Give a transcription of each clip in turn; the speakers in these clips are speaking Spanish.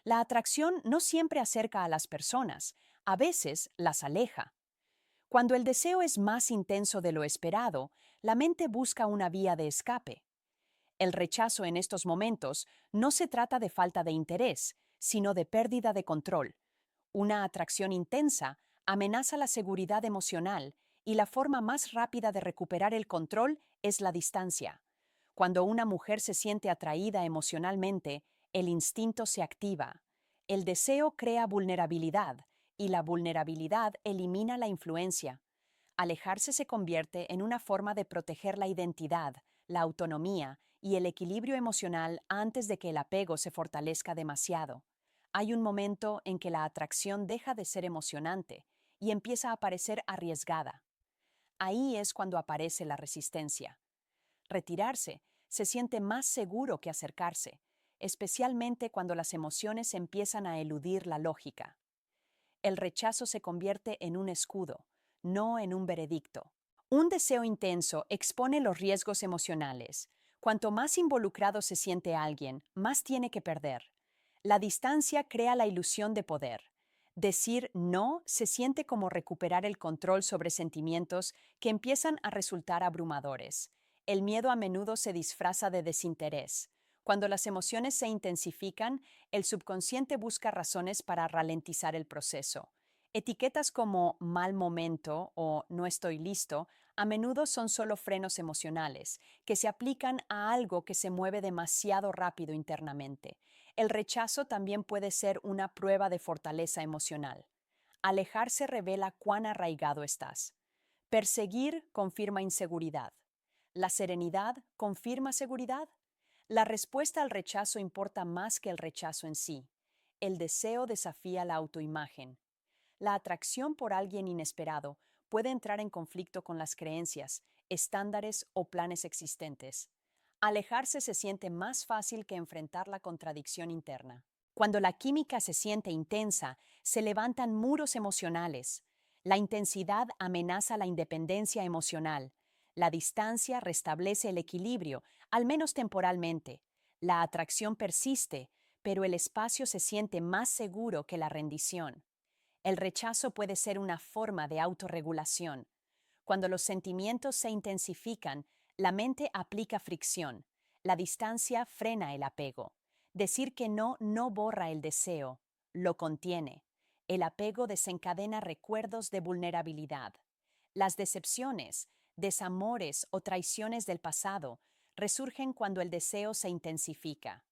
La atracción no siempre acerca a las personas, a veces las aleja. Cuando el deseo es más intenso de lo esperado, la mente busca una vía de escape. El rechazo en estos momentos no se trata de falta de interés, sino de pérdida de control. Una atracción intensa amenaza la seguridad emocional y la forma más rápida de recuperar el control es la distancia. Cuando una mujer se siente atraída emocionalmente, el instinto se activa. El deseo crea vulnerabilidad y la vulnerabilidad elimina la influencia. Alejarse se convierte en una forma de proteger la identidad, la autonomía y el equilibrio emocional antes de que el apego se fortalezca demasiado. Hay un momento en que la atracción deja de ser emocionante y empieza a parecer arriesgada. Ahí es cuando aparece la resistencia. Retirarse se siente más seguro que acercarse, especialmente cuando las emociones empiezan a eludir la lógica. El rechazo se convierte en un escudo, no en un veredicto. Un deseo intenso expone los riesgos emocionales. Cuanto más involucrado se siente alguien, más tiene que perder. La distancia crea la ilusión de poder. Decir no se siente como recuperar el control sobre sentimientos que empiezan a resultar abrumadores. El miedo a menudo se disfraza de desinterés. Cuando las emociones se intensifican, el subconsciente busca razones para ralentizar el proceso. Etiquetas como mal momento o no estoy listo a menudo son solo frenos emocionales que se aplican a algo que se mueve demasiado rápido internamente. El rechazo también puede ser una prueba de fortaleza emocional. Alejarse revela cuán arraigado estás. Perseguir confirma inseguridad. La serenidad confirma seguridad. La respuesta al rechazo importa más que el rechazo en sí. El deseo desafía la autoimagen. La atracción por alguien inesperado puede entrar en conflicto con las creencias, estándares o planes existentes. Alejarse se siente más fácil que enfrentar la contradicción interna. Cuando la química se siente intensa, se levantan muros emocionales. La intensidad amenaza la independencia emocional. La distancia restablece el equilibrio, al menos temporalmente. La atracción persiste, pero el espacio se siente más seguro que la rendición. El rechazo puede ser una forma de autorregulación. Cuando los sentimientos se intensifican, la mente aplica fricción. La distancia frena el apego. Decir que no borra el deseo, lo contiene. El apego desencadena recuerdos de vulnerabilidad. Las decepciones, desamores o traiciones del pasado resurgen cuando el deseo se intensifica.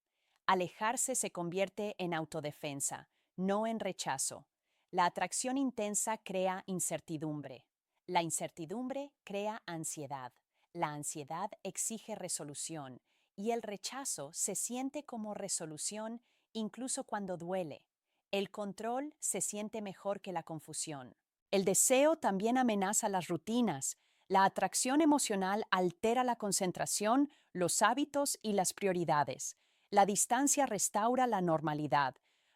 Alejarse se convierte en autodefensa, no en rechazo. La atracción intensa crea incertidumbre. La incertidumbre crea ansiedad. La ansiedad exige resolución y el rechazo se siente como resolución incluso cuando duele. El control se siente mejor que la confusión. El deseo también amenaza las rutinas. La atracción emocional altera la concentración, los hábitos y las prioridades. La distancia restaura la normalidad.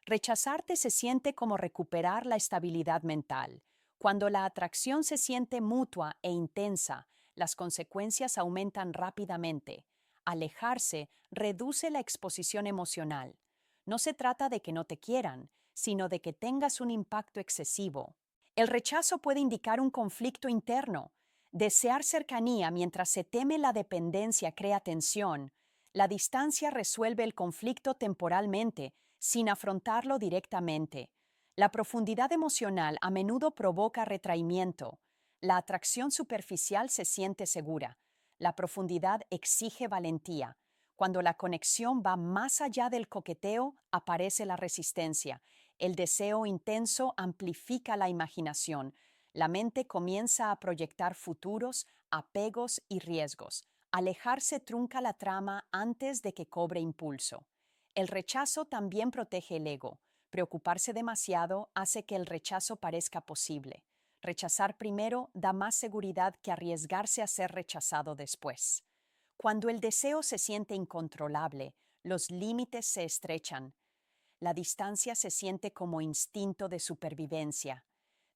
Rechazarte se siente como recuperar la estabilidad mental. Cuando la atracción se siente mutua e intensa, las consecuencias aumentan rápidamente. Alejarse reduce la exposición emocional. No se trata de que no te quieran, sino de que tengas un impacto excesivo. El rechazo puede indicar un conflicto interno. Desear cercanía mientras se teme la dependencia crea tensión. La distancia resuelve el conflicto temporalmente, sin afrontarlo directamente. La profundidad emocional a menudo provoca retraimiento. La atracción superficial se siente segura. La profundidad exige valentía. Cuando la conexión va más allá del coqueteo, aparece la resistencia. El deseo intenso amplifica la imaginación. La mente comienza a proyectar futuros, apegos y riesgos. Alejarse trunca la trama antes de que cobre impulso. El rechazo también protege el ego. Preocuparse demasiado hace que el rechazo parezca posible. Rechazar primero da más seguridad que arriesgarse a ser rechazado después. Cuando el deseo se siente incontrolable, los límites se estrechan. La distancia se siente como instinto de supervivencia.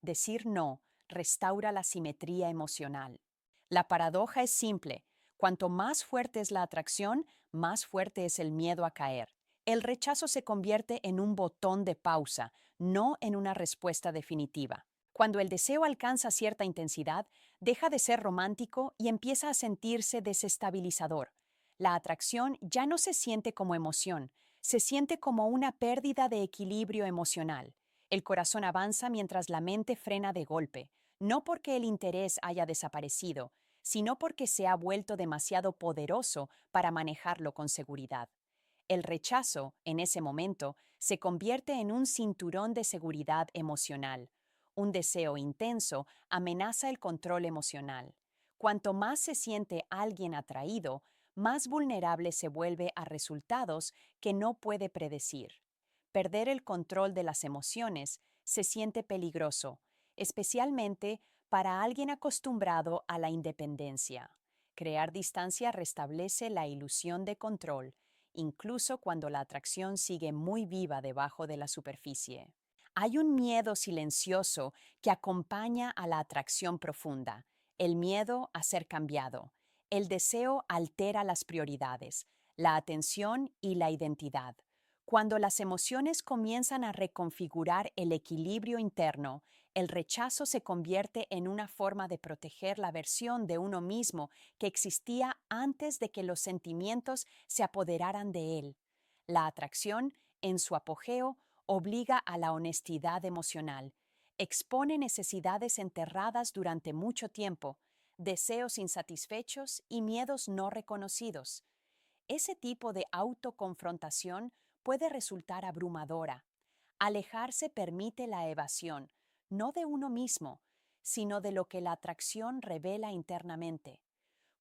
Decir no restaura la simetría emocional. La paradoja es simple. Cuanto más fuerte es la atracción, más fuerte es el miedo a caer. El rechazo se convierte en un botón de pausa, no en una respuesta definitiva. Cuando el deseo alcanza cierta intensidad, deja de ser romántico y empieza a sentirse desestabilizador. La atracción ya no se siente como emoción, se siente como una pérdida de equilibrio emocional. El corazón avanza mientras la mente frena de golpe, no porque el interés haya desaparecido, sino porque se ha vuelto demasiado poderoso para manejarlo con seguridad. El rechazo, en ese momento, se convierte en un cinturón de seguridad emocional. Un deseo intenso amenaza el control emocional. Cuanto más se siente alguien atraído, más vulnerable se vuelve a resultados que no puede predecir. Perder el control de las emociones se siente peligroso, especialmente para alguien acostumbrado a la independencia. Crear distancia restablece la ilusión de control, incluso cuando la atracción sigue muy viva debajo de la superficie. Hay un miedo silencioso que acompaña a la atracción profunda, el miedo a ser cambiado. El deseo altera las prioridades, la atención y la identidad. Cuando las emociones comienzan a reconfigurar el equilibrio interno, el rechazo se convierte en una forma de proteger la versión de uno mismo que existía antes de que los sentimientos se apoderaran de él. La atracción, en su apogeo, obliga a la honestidad emocional, expone necesidades enterradas durante mucho tiempo, deseos insatisfechos y miedos no reconocidos. Ese tipo de autoconfrontación puede resultar abrumadora. Alejarse permite la evasión, no de uno mismo, sino de lo que la atracción revela internamente.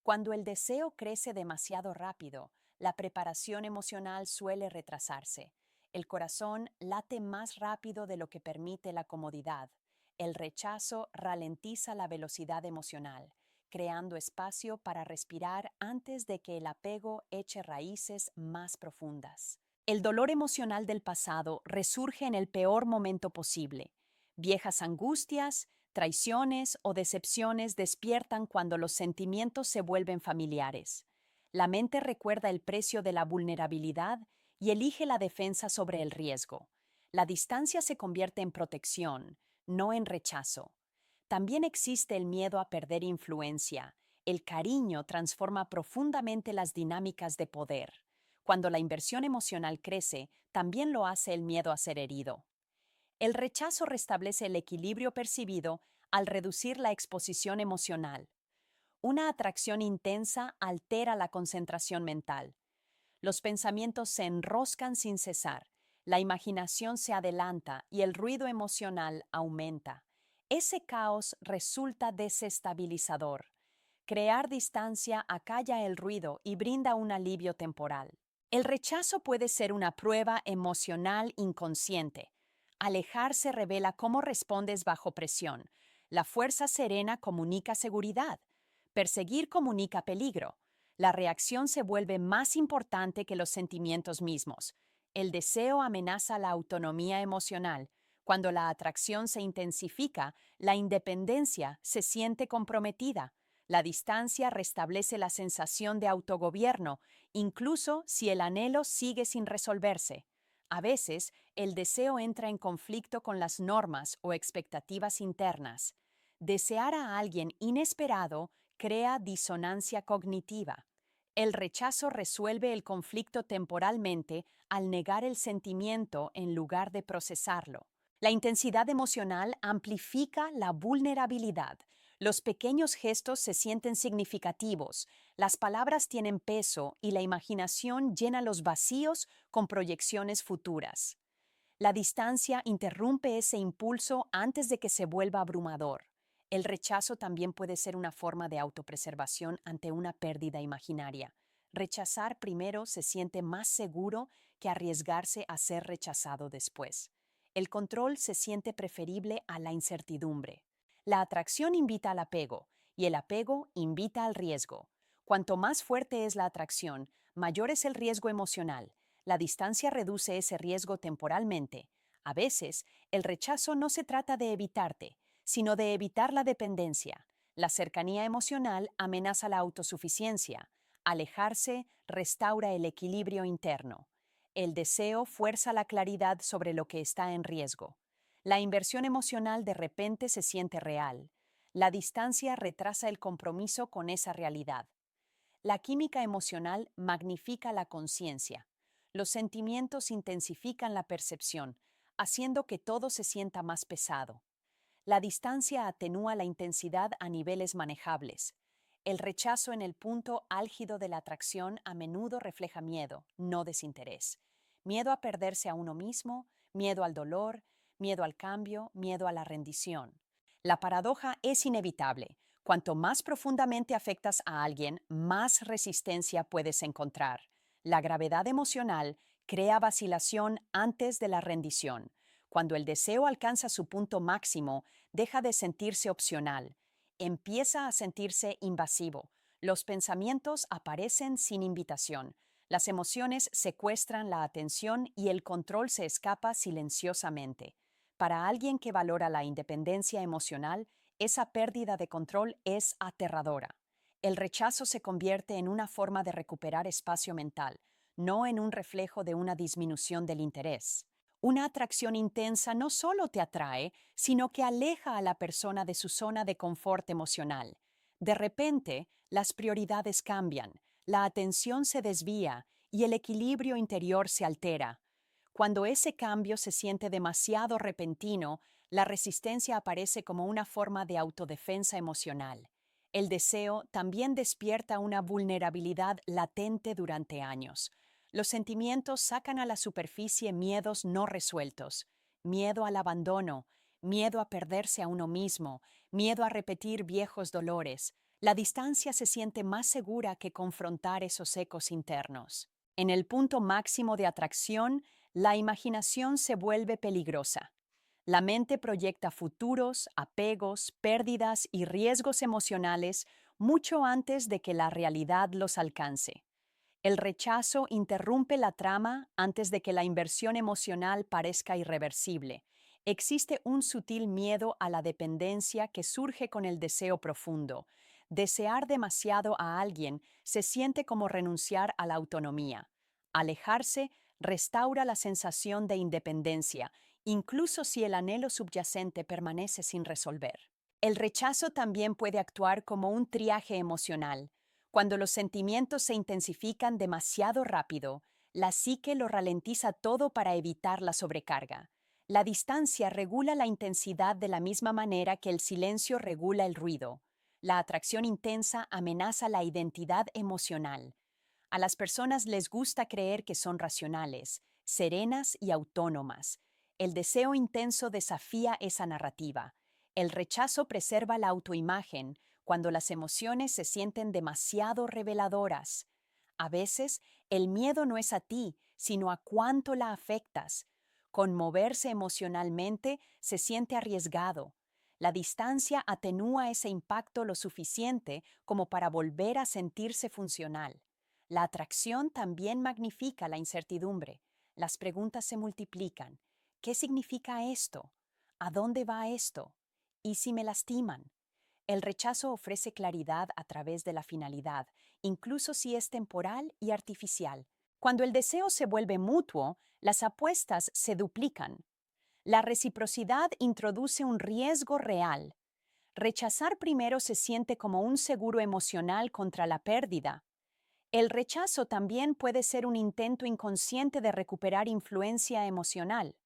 Cuando el deseo crece demasiado rápido, la preparación emocional suele retrasarse. El corazón late más rápido de lo que permite la comodidad. El rechazo ralentiza la velocidad emocional, creando espacio para respirar antes de que el apego eche raíces más profundas. El dolor emocional del pasado resurge en el peor momento posible. Viejas angustias, traiciones o decepciones despiertan cuando los sentimientos se vuelven familiares. La mente recuerda el precio de la vulnerabilidad y elige la defensa sobre el riesgo. La distancia se convierte en protección, no en rechazo. También existe el miedo a perder influencia. El cariño transforma profundamente las dinámicas de poder. Cuando la inversión emocional crece, también lo hace el miedo a ser herido. El rechazo restablece el equilibrio percibido al reducir la exposición emocional. Una atracción intensa altera la concentración mental. Los pensamientos se enroscan sin cesar, la imaginación se adelanta y el ruido emocional aumenta. Ese caos resulta desestabilizador. Crear distancia acalla el ruido y brinda un alivio temporal. El rechazo puede ser una prueba emocional inconsciente. Alejarse revela cómo respondes bajo presión. La fuerza serena comunica seguridad. Perseguir comunica peligro. La reacción se vuelve más importante que los sentimientos mismos. El deseo amenaza la autonomía emocional. Cuando la atracción se intensifica, la independencia se siente comprometida. La distancia restablece la sensación de autogobierno, incluso si el anhelo sigue sin resolverse. A veces, el deseo entra en conflicto con las normas o expectativas internas. Desear a alguien inesperado crea disonancia cognitiva. El rechazo resuelve el conflicto temporalmente al negar el sentimiento en lugar de procesarlo. La intensidad emocional amplifica la vulnerabilidad. Los pequeños gestos se sienten significativos, las palabras tienen peso y la imaginación llena los vacíos con proyecciones futuras. La distancia interrumpe ese impulso antes de que se vuelva abrumador. El rechazo también puede ser una forma de autopreservación ante una pérdida imaginaria. Rechazar primero se siente más seguro que arriesgarse a ser rechazado después. El control se siente preferible a la incertidumbre. La atracción invita al apego y el apego invita al riesgo. Cuanto más fuerte es la atracción, mayor es el riesgo emocional. La distancia reduce ese riesgo temporalmente. A veces, el rechazo no se trata de evitarte, sino de evitar la dependencia. La cercanía emocional amenaza la autosuficiencia. Alejarse restaura el equilibrio interno. El deseo fuerza la claridad sobre lo que está en riesgo. La inversión emocional de repente se siente real. La distancia retrasa el compromiso con esa realidad. La química emocional magnifica la conciencia. Los sentimientos intensifican la percepción, haciendo que todo se sienta más pesado. La distancia atenúa la intensidad a niveles manejables. El rechazo en el punto álgido de la atracción a menudo refleja miedo, no desinterés. Miedo a perderse a uno mismo, miedo al dolor, miedo al cambio, miedo a la rendición. La paradoja es inevitable. Cuanto más profundamente afectas a alguien, más resistencia puedes encontrar. La gravedad emocional crea vacilación antes de la rendición. Cuando el deseo alcanza su punto máximo, deja de sentirse opcional, empieza a sentirse invasivo. Los pensamientos aparecen sin invitación. Las emociones secuestran la atención y el control se escapa silenciosamente. Para alguien que valora la independencia emocional, esa pérdida de control es aterradora. El rechazo se convierte en una forma de recuperar espacio mental, no en un reflejo de una disminución del interés. Una atracción intensa no solo te atrae, sino que aleja a la persona de su zona de confort emocional. De repente, las prioridades cambian, la atención se desvía y el equilibrio interior se altera. Cuando ese cambio se siente demasiado repentino, la resistencia aparece como una forma de autodefensa emocional. El deseo también despierta una vulnerabilidad latente durante años. Los sentimientos sacan a la superficie miedos no resueltos, miedo al abandono, miedo a perderse a uno mismo, miedo a repetir viejos dolores. La distancia se siente más segura que confrontar esos ecos internos. En el punto máximo de atracción, la imaginación se vuelve peligrosa. La mente proyecta futuros, apegos, pérdidas y riesgos emocionales mucho antes de que la realidad los alcance. El rechazo interrumpe la trama antes de que la inversión emocional parezca irreversible. Existe un sutil miedo a la dependencia que surge con el deseo profundo. Desear demasiado a alguien se siente como renunciar a la autonomía. Alejarse restaura la sensación de independencia, incluso si el anhelo subyacente permanece sin resolver. El rechazo también puede actuar como un triaje emocional. Cuando los sentimientos se intensifican demasiado rápido, la psique lo ralentiza todo para evitar la sobrecarga. La distancia regula la intensidad de la misma manera que el silencio regula el ruido. La atracción intensa amenaza la identidad emocional. A las personas les gusta creer que son racionales, serenas y autónomas. El deseo intenso desafía esa narrativa. El rechazo preserva la autoimagen cuando las emociones se sienten demasiado reveladoras. A veces, el miedo no es a ti, sino a cuánto la afectas. Conmoverse emocionalmente se siente arriesgado. La distancia atenúa ese impacto lo suficiente como para volver a sentirse funcional. La atracción también magnifica la incertidumbre. Las preguntas se multiplican. ¿Qué significa esto? ¿A dónde va esto? ¿Y si me lastiman? El rechazo ofrece claridad a través de la finalidad, incluso si es temporal y artificial. Cuando el deseo se vuelve mutuo, las apuestas se duplican. La reciprocidad introduce un riesgo real. Rechazar primero se siente como un seguro emocional contra la pérdida. El rechazo también puede ser un intento inconsciente de recuperar influencia emocional.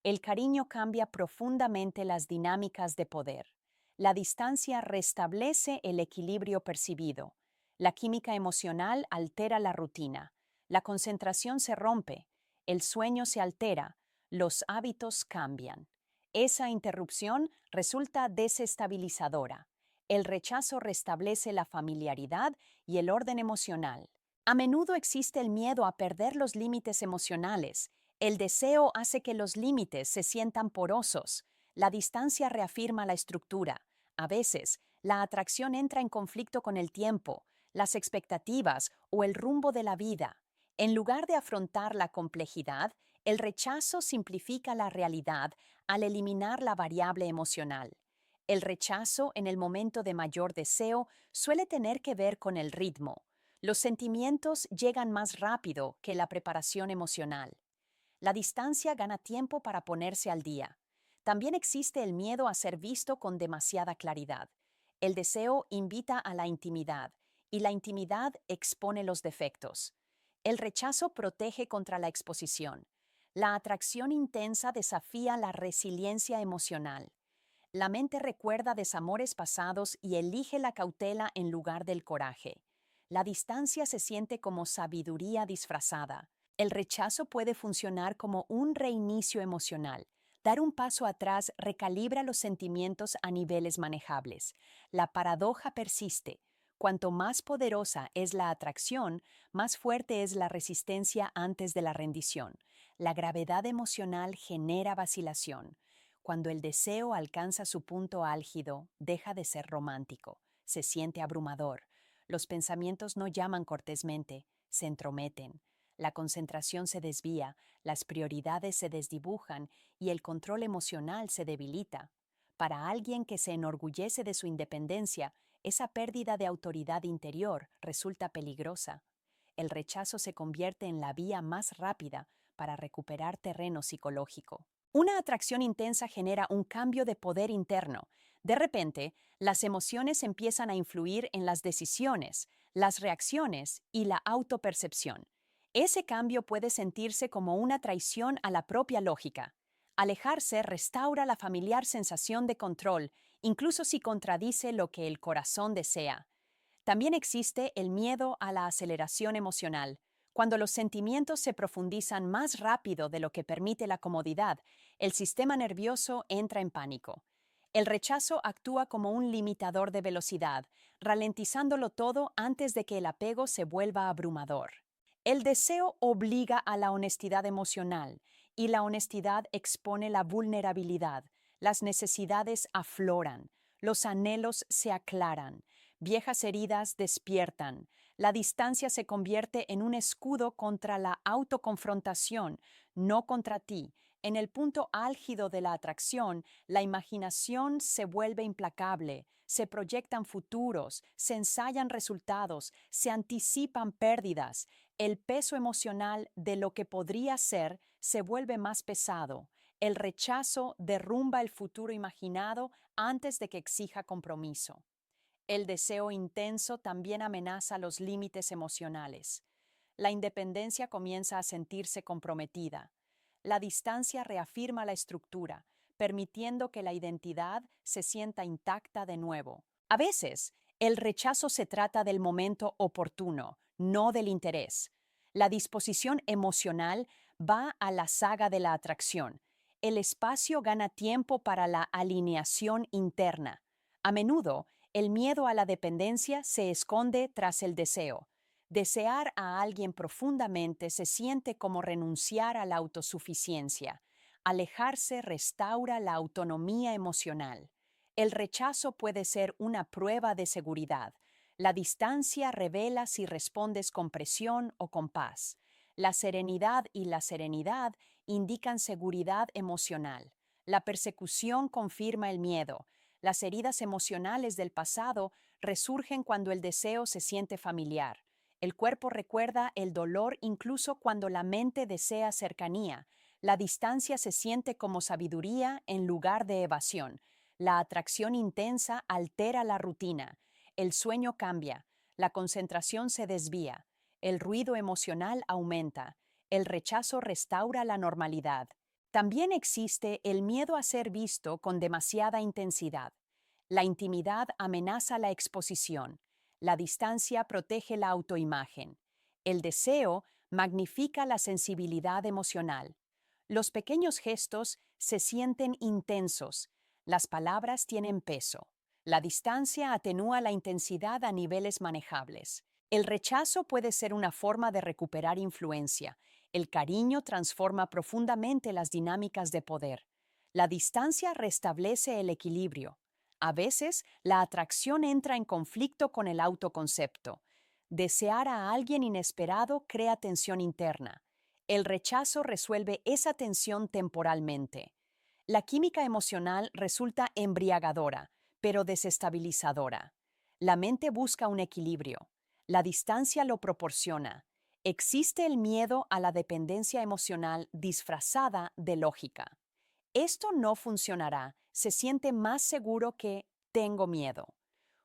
El cariño cambia profundamente las dinámicas de poder. La distancia restablece el equilibrio percibido. La química emocional altera la rutina. La concentración se rompe. El sueño se altera. Los hábitos cambian. Esa interrupción resulta desestabilizadora. El rechazo restablece la familiaridad y el orden emocional. A menudo existe el miedo a perder los límites emocionales. El deseo hace que los límites se sientan porosos. La distancia reafirma la estructura. A veces, la atracción entra en conflicto con el tiempo, las expectativas o el rumbo de la vida. En lugar de afrontar la complejidad, el rechazo simplifica la realidad al eliminar la variable emocional. El rechazo en el momento de mayor deseo suele tener que ver con el ritmo. Los sentimientos llegan más rápido que la preparación emocional. La distancia gana tiempo para ponerse al día. También existe el miedo a ser visto con demasiada claridad. El deseo invita a la intimidad y la intimidad expone los defectos. El rechazo protege contra la exposición. La atracción intensa desafía la resiliencia emocional. La mente recuerda desamores pasados y elige la cautela en lugar del coraje. La distancia se siente como sabiduría disfrazada. El rechazo puede funcionar como un reinicio emocional. Dar un paso atrás recalibra los sentimientos a niveles manejables. La paradoja persiste. Cuanto más poderosa es la atracción, más fuerte es la resistencia antes de la rendición. La gravedad emocional genera vacilación. Cuando el deseo alcanza su punto álgido, deja de ser romántico, se siente abrumador. Los pensamientos no llaman cortésmente, se entrometen. La concentración se desvía, las prioridades se desdibujan y el control emocional se debilita. Para alguien que se enorgullece de su independencia, esa pérdida de autoridad interior resulta peligrosa. El rechazo se convierte en la vía más rápida para recuperar terreno psicológico. Una atracción intensa genera un cambio de poder interno. De repente, las emociones empiezan a influir en las decisiones, las reacciones y la autopercepción. Ese cambio puede sentirse como una traición a la propia lógica. Alejarse restaura la familiar sensación de control, incluso si contradice lo que el corazón desea. También existe el miedo a la aceleración emocional. Cuando los sentimientos se profundizan más rápido de lo que permite la comodidad, el sistema nervioso entra en pánico. El rechazo actúa como un limitador de velocidad, ralentizándolo todo antes de que el apego se vuelva abrumador. El deseo obliga a la honestidad emocional y la honestidad expone la vulnerabilidad. Las necesidades afloran, los anhelos se aclaran. Viejas heridas despiertan. La distancia se convierte en un escudo contra la autoconfrontación, no contra ti. En el punto álgido de la atracción, la imaginación se vuelve implacable, se proyectan futuros, se ensayan resultados, se anticipan pérdidas. El peso emocional de lo que podría ser se vuelve más pesado. El rechazo derrumba el futuro imaginado antes de que exija compromiso. El deseo intenso también amenaza los límites emocionales. La independencia comienza a sentirse comprometida. La distancia reafirma la estructura, permitiendo que la identidad se sienta intacta de nuevo. A veces, el rechazo se trata del momento oportuno, no del interés. La disposición emocional va a la saga de la atracción. El espacio gana tiempo para la alineación interna. A menudo, el miedo a la dependencia se esconde tras el deseo. Desear a alguien profundamente se siente como renunciar a la autosuficiencia. Alejarse restaura la autonomía emocional. El rechazo puede ser una prueba de seguridad. La distancia revela si respondes con presión o con paz. La serenidad y la serenidad indican seguridad emocional. La persecución confirma el miedo. Las heridas emocionales del pasado resurgen cuando el deseo se siente familiar. El cuerpo recuerda el dolor incluso cuando la mente desea cercanía. La distancia se siente como sabiduría en lugar de evasión. La atracción intensa altera la rutina. El sueño cambia. La concentración se desvía. El ruido emocional aumenta. El rechazo restaura la normalidad. También existe el miedo a ser visto con demasiada intensidad. La intimidad amenaza la exposición. La distancia protege la autoimagen. El deseo magnifica la sensibilidad emocional. Los pequeños gestos se sienten intensos. Las palabras tienen peso. La distancia atenúa la intensidad a niveles manejables. El rechazo puede ser una forma de recuperar influencia. El cariño transforma profundamente las dinámicas de poder. La distancia restablece el equilibrio. A veces, la atracción entra en conflicto con el autoconcepto. Desear a alguien inesperado crea tensión interna. El rechazo resuelve esa tensión temporalmente. La química emocional resulta embriagadora, pero desestabilizadora. La mente busca un equilibrio. La distancia lo proporciona. Existe el miedo a la dependencia emocional disfrazada de lógica. Esto no funcionará. Se siente más seguro que tengo miedo.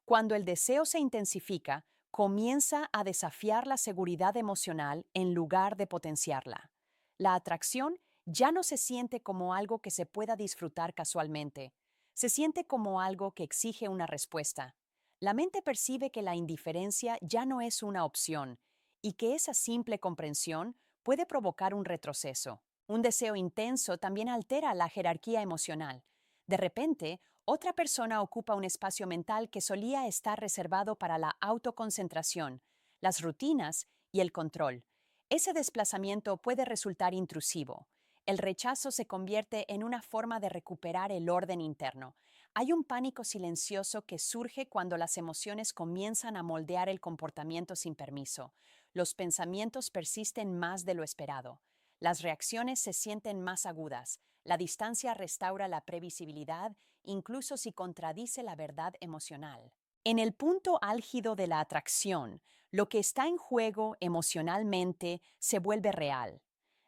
Cuando el deseo se intensifica, comienza a desafiar la seguridad emocional en lugar de potenciarla. La atracción ya no se siente como algo que se pueda disfrutar casualmente. Se siente como algo que exige una respuesta. La mente percibe que la indiferencia ya no es una opción y que esa simple comprensión puede provocar un retroceso. Un deseo intenso también altera la jerarquía emocional. De repente, otra persona ocupa un espacio mental que solía estar reservado para la autoconcentración, las rutinas y el control. Ese desplazamiento puede resultar intrusivo. El rechazo se convierte en una forma de recuperar el orden interno. Hay un pánico silencioso que surge cuando las emociones comienzan a moldear el comportamiento sin permiso. Los pensamientos persisten más de lo esperado. Las reacciones se sienten más agudas. La distancia restaura la previsibilidad, incluso si contradice la verdad emocional. En el punto álgido de la atracción, lo que está en juego emocionalmente se vuelve real.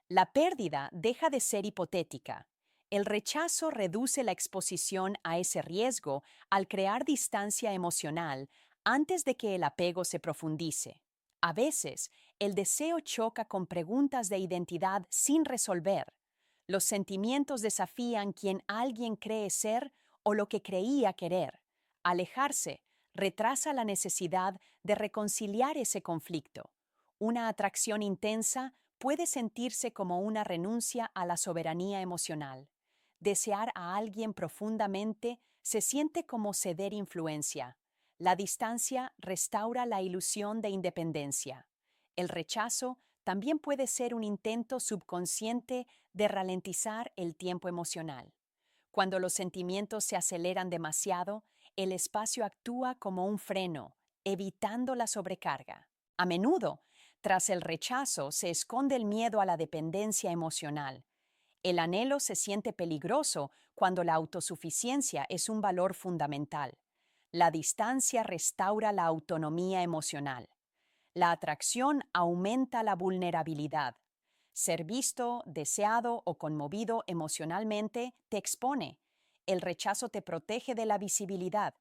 La pérdida deja de ser hipotética. El rechazo reduce la exposición a ese riesgo al crear distancia emocional antes de que el apego se profundice. A veces, el deseo choca con preguntas de identidad sin resolver. Los sentimientos desafían quién alguien cree ser o lo que creía querer. Alejarse retrasa la necesidad de reconciliar ese conflicto. Una atracción intensa puede sentirse como una renuncia a la soberanía emocional. Desear a alguien profundamente se siente como ceder influencia. La distancia restaura la ilusión de independencia. El rechazo también puede ser un intento subconsciente de ralentizar el tiempo emocional. Cuando los sentimientos se aceleran demasiado, el espacio actúa como un freno, evitando la sobrecarga. A menudo, tras el rechazo se esconde el miedo a la dependencia emocional. El anhelo se siente peligroso cuando la autosuficiencia es un valor fundamental. La distancia restaura la autonomía emocional. La atracción aumenta la vulnerabilidad. Ser visto, deseado o conmovido emocionalmente te expone. El rechazo te protege de la visibilidad.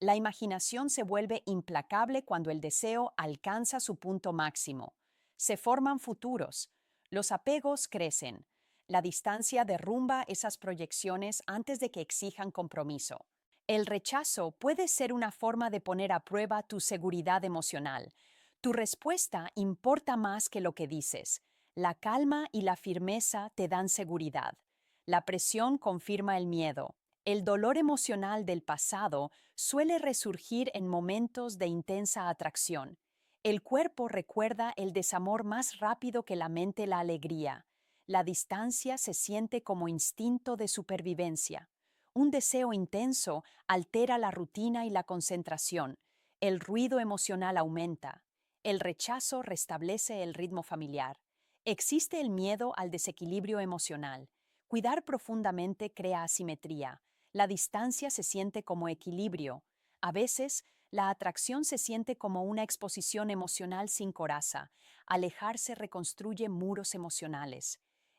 La imaginación se vuelve implacable cuando el deseo alcanza su punto máximo. Se forman futuros. Los apegos crecen. La distancia derrumba esas proyecciones antes de que exijan compromiso. El rechazo puede ser una forma de poner a prueba tu seguridad emocional. Tu respuesta importa más que lo que dices. La calma y la firmeza te dan seguridad. La presión confirma el miedo. El dolor emocional del pasado suele resurgir en momentos de intensa atracción. El cuerpo recuerda el desamor más rápido que la mente la alegría. La distancia se siente como instinto de supervivencia. Un deseo intenso altera la rutina y la concentración. El ruido emocional aumenta. El rechazo restablece el ritmo familiar. Existe el miedo al desequilibrio emocional. Cuidar profundamente crea asimetría. La distancia se siente como equilibrio. A veces, la atracción se siente como una exposición emocional sin coraza. Alejarse reconstruye muros emocionales.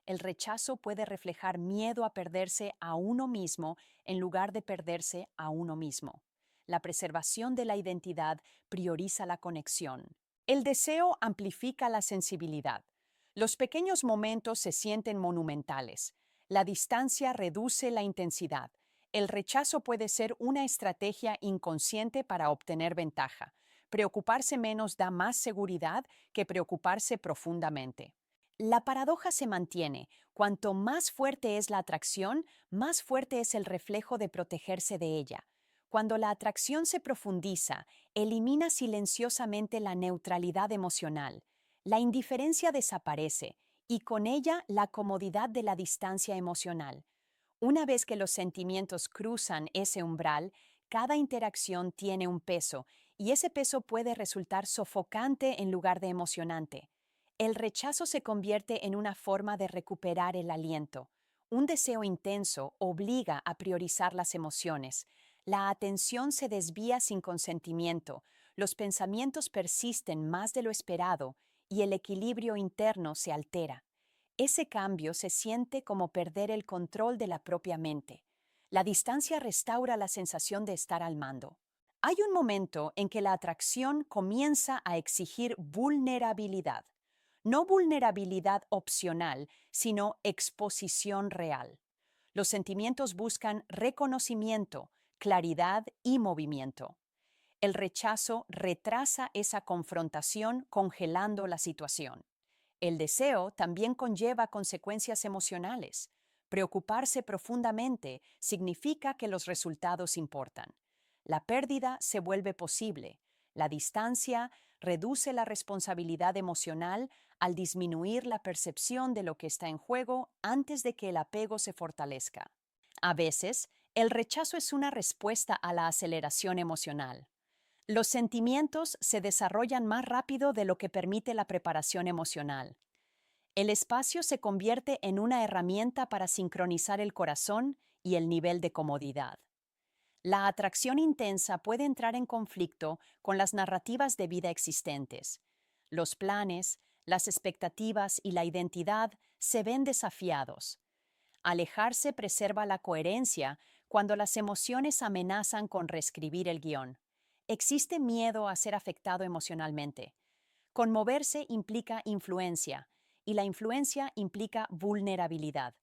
El rechazo puede reflejar miedo a perderse a uno mismo en lugar de perderse a uno mismo. La preservación de la identidad prioriza la conexión. El deseo amplifica la sensibilidad. Los pequeños momentos se sienten monumentales. La distancia reduce la intensidad. El rechazo puede ser una estrategia inconsciente para obtener ventaja. Preocuparse menos da más seguridad que preocuparse profundamente. La paradoja se mantiene. Cuanto más fuerte es la atracción, más fuerte es el reflejo de protegerse de ella. Cuando la atracción se profundiza, elimina silenciosamente la neutralidad emocional. La indiferencia desaparece y con ella la comodidad de la distancia emocional. Una vez que los sentimientos cruzan ese umbral, cada interacción tiene un peso y ese peso puede resultar sofocante en lugar de emocionante. El rechazo se convierte en una forma de recuperar el aliento. Un deseo intenso obliga a priorizar las emociones. La atención se desvía sin consentimiento, los pensamientos persisten más de lo esperado y el equilibrio interno se altera. Ese cambio se siente como perder el control de la propia mente. La distancia restaura la sensación de estar al mando. Hay un momento en que la atracción comienza a exigir vulnerabilidad. No vulnerabilidad opcional, sino exposición real. Los sentimientos buscan reconocimiento, claridad y movimiento. El rechazo retrasa esa confrontación congelando la situación. El deseo también conlleva consecuencias emocionales. Preocuparse profundamente significa que los resultados importan. La pérdida se vuelve posible. La distancia reduce la responsabilidad emocional al disminuir la percepción de lo que está en juego antes de que el apego se fortalezca. A veces, el rechazo es una respuesta a la aceleración emocional. Los sentimientos se desarrollan más rápido de lo que permite la preparación emocional. El espacio se convierte en una herramienta para sincronizar el corazón y el nivel de comodidad. La atracción intensa puede entrar en conflicto con las narrativas de vida existentes. Los planes, las expectativas y la identidad se ven desafiados. Alejarse preserva la coherencia cuando las emociones amenazan con reescribir el guión. Existe miedo a ser afectado emocionalmente. Conmoverse implica influencia, y la influencia implica vulnerabilidad.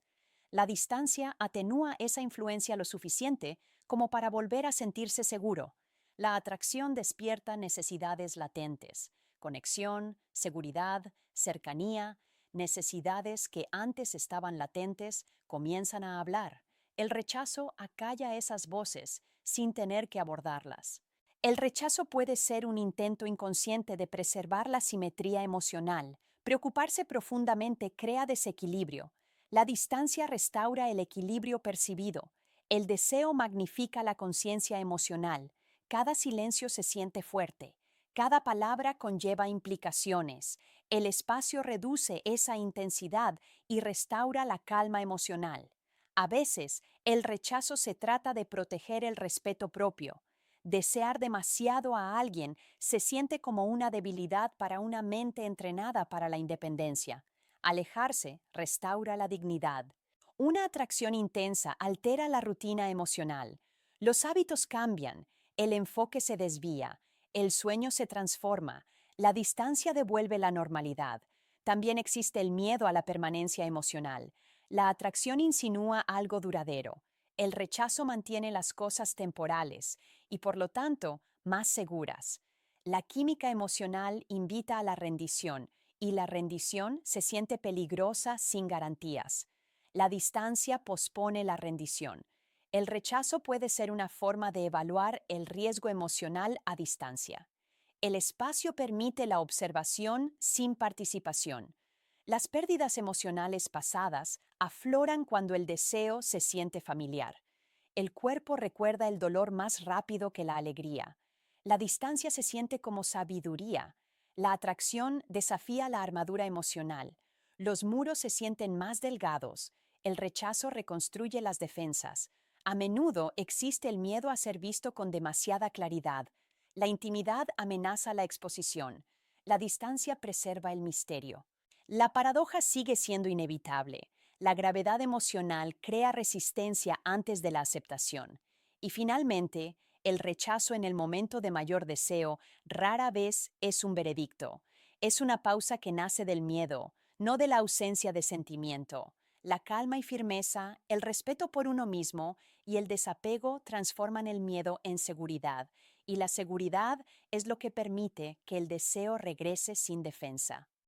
La distancia atenúa esa influencia lo suficiente como para volver a sentirse seguro. La atracción despierta necesidades latentes: conexión, seguridad, cercanía. Necesidades que antes estaban latentes comienzan a hablar. El rechazo acalla esas voces sin tener que abordarlas. El rechazo puede ser un intento inconsciente de preservar la simetría emocional. Preocuparse profundamente crea desequilibrio. La distancia restaura el equilibrio percibido. El deseo magnifica la conciencia emocional. Cada silencio se siente fuerte. Cada palabra conlleva implicaciones. El espacio reduce esa intensidad y restaura la calma emocional. A veces, el rechazo se trata de proteger el respeto propio. Desear demasiado a alguien se siente como una debilidad para una mente entrenada para la independencia. Alejarse restaura la dignidad. Una atracción intensa altera la rutina emocional. Los hábitos cambian, el enfoque se desvía, el sueño se transforma, la distancia devuelve la normalidad. También existe el miedo a la permanencia emocional. La atracción insinúa algo duradero. El rechazo mantiene las cosas temporales y, por lo tanto, más seguras. La química emocional invita a la rendición y la rendición se siente peligrosa sin garantías. La distancia pospone la rendición. El rechazo puede ser una forma de evaluar el riesgo emocional a distancia. El espacio permite la observación sin participación. Las pérdidas emocionales pasadas afloran cuando el deseo se siente familiar. El cuerpo recuerda el dolor más rápido que la alegría. La distancia se siente como sabiduría. La atracción desafía la armadura emocional. Los muros se sienten más delgados. El rechazo reconstruye las defensas. A menudo existe el miedo a ser visto con demasiada claridad. La intimidad amenaza la exposición. La distancia preserva el misterio. La paradoja sigue siendo inevitable. La gravedad emocional crea resistencia antes de la aceptación. Y finalmente, el rechazo en el momento de mayor deseo rara vez es un veredicto. Es una pausa que nace del miedo, no de la ausencia de sentimiento. La calma y firmeza, el respeto por uno mismo y el desapego transforman el miedo en seguridad, y la seguridad es lo que permite que el deseo regrese sin defensa.